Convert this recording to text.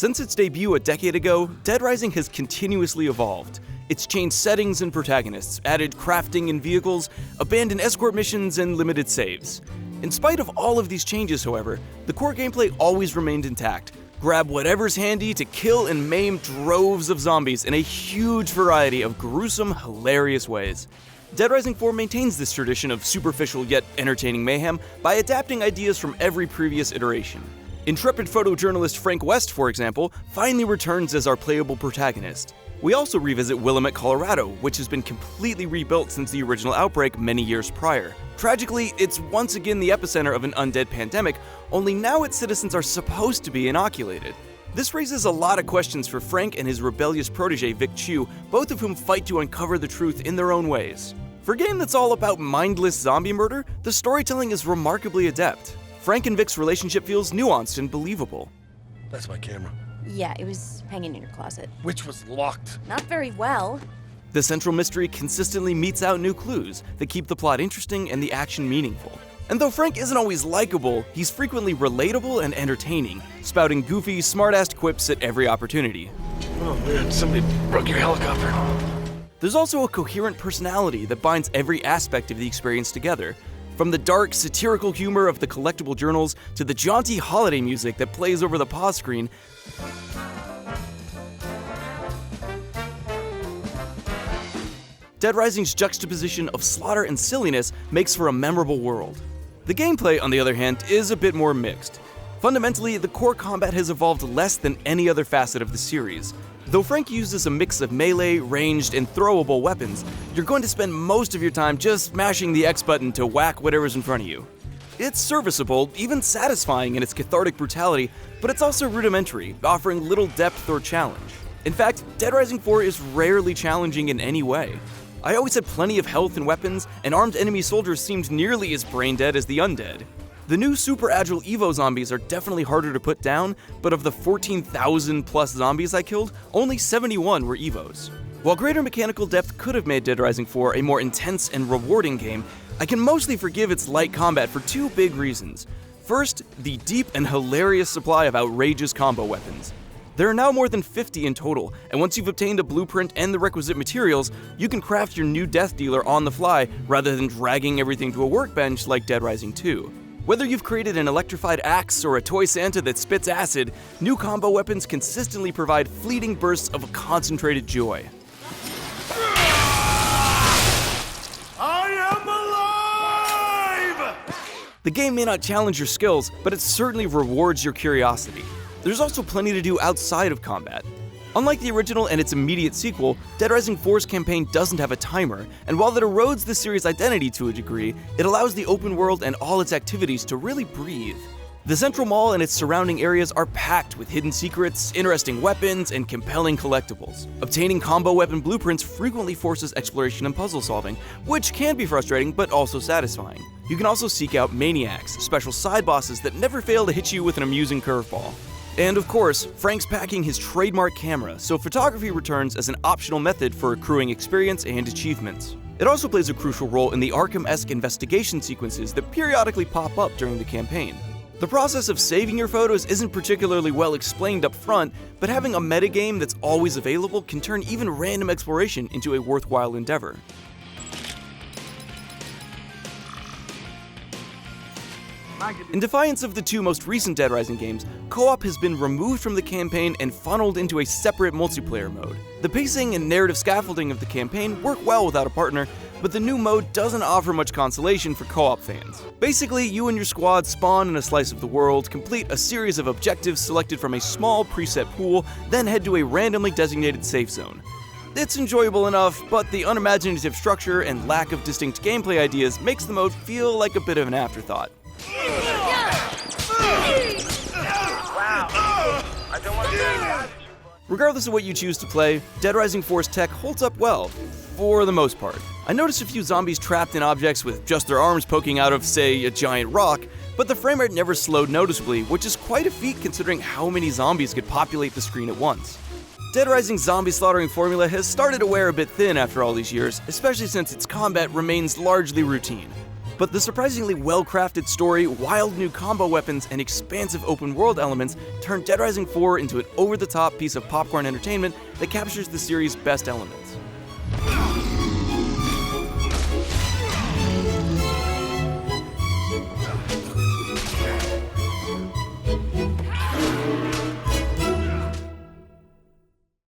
Since its debut a decade ago, Dead Rising has continuously evolved. It's changed settings and protagonists, added crafting and vehicles, abandoned escort missions, and limited saves. In spite of all of these changes, however, the core gameplay always remained intact. Grab whatever's handy to kill and maim droves of zombies in a huge variety of gruesome, hilarious ways. Dead Rising 4 maintains this tradition of superficial yet entertaining mayhem by adapting ideas from every previous iteration. Intrepid photojournalist Frank West, for example, finally returns as our playable protagonist. We also revisit Willamette, Colorado, which has been completely rebuilt since the original outbreak many years prior. Tragically, it's once again the epicenter of an undead pandemic, only now its citizens are supposed to be inoculated. This raises a lot of questions for Frank and his rebellious protege Vic Chu, both of whom fight to uncover the truth in their own ways. For a game that's all about mindless zombie murder, the storytelling is remarkably adept. Frank and Vic's relationship feels nuanced and believable. That's my camera. Yeah, it was hanging in your closet. Which was locked. Not very well. The central mystery consistently meets out new clues that keep the plot interesting and the action meaningful. And though Frank isn't always likable, he's frequently relatable and entertaining, spouting goofy, smart-assed quips at every opportunity. Oh man, somebody broke your helicopter. There's also a coherent personality that binds every aspect of the experience together. From the dark, satirical humor of the collectible journals to the jaunty holiday music that plays over the pause screen, Dead Rising's juxtaposition of slaughter and silliness makes for a memorable world. The gameplay, on the other hand, is a bit more mixed. Fundamentally, the core combat has evolved less than any other facet of the series. Though Frank uses a mix of melee, ranged, and throwable weapons, you're going to spend most of your time just mashing the X button to whack whatever's in front of you. It's serviceable, even satisfying in its cathartic brutality, but it's also rudimentary, offering little depth or challenge. In fact, Dead Rising 4 is rarely challenging in any way. I always had plenty of health and weapons, and armed enemy soldiers seemed nearly as brain-dead as the undead. The new super agile Evo zombies are definitely harder to put down, but of the 14,000 plus zombies I killed, only 71 were Evos. While greater mechanical depth could have made Dead Rising 4 a more intense and rewarding game, I can mostly forgive its light combat for two big reasons. First, the deep and hilarious supply of outrageous combo weapons. There are now more than 50 in total, and once you've obtained a blueprint and the requisite materials, you can craft your new death dealer on the fly rather than dragging everything to a workbench like Dead Rising 2. Whether you've created an electrified axe or a toy Santa that spits acid, new combo weapons consistently provide fleeting bursts of concentrated joy. I am alive! The game may not challenge your skills, but it certainly rewards your curiosity. There's also plenty to do outside of combat. Unlike the original and its immediate sequel, Dead Rising 4's campaign doesn't have a timer, and while that erodes the series' identity to a degree, it allows the open world and all its activities to really breathe. The central mall and its surrounding areas are packed with hidden secrets, interesting weapons, and compelling collectibles. Obtaining combo weapon blueprints frequently forces exploration and puzzle solving, which can be frustrating but also satisfying. You can also seek out maniacs, special side bosses that never fail to hit you with an amusing curveball. And of course, Frank's packing his trademark camera, so photography returns as an optional method for accruing experience and achievements. It also plays a crucial role in the Arkham-esque investigation sequences that periodically pop up during the campaign. The process of saving your photos isn't particularly well explained up front, but having a metagame that's always available can turn even random exploration into a worthwhile endeavor. In defiance of the two most recent Dead Rising games, co-op has been removed from the campaign and funneled into a separate multiplayer mode. The pacing and narrative scaffolding of the campaign work well without a partner, but the new mode doesn't offer much consolation for co-op fans. Basically, you and your squad spawn in a slice of the world, complete a series of objectives selected from a small preset pool, then head to a randomly designated safe zone. It's enjoyable enough, but the unimaginative structure and lack of distinct gameplay ideas makes the mode feel like a bit of an afterthought. Regardless of what you choose to play, Dead Rising 4's tech holds up well, for the most part. I noticed a few zombies trapped in objects with just their arms poking out of, say, a giant rock, but the framerate never slowed noticeably, which is quite a feat considering how many zombies could populate the screen at once. Dead Rising's zombie slaughtering formula has started to wear a bit thin after all these years, especially since its combat remains largely routine. But the surprisingly well-crafted story, wild new combo weapons, and expansive open-world elements turn Dead Rising 4 into an over-the-top piece of popcorn entertainment that captures the series' best elements.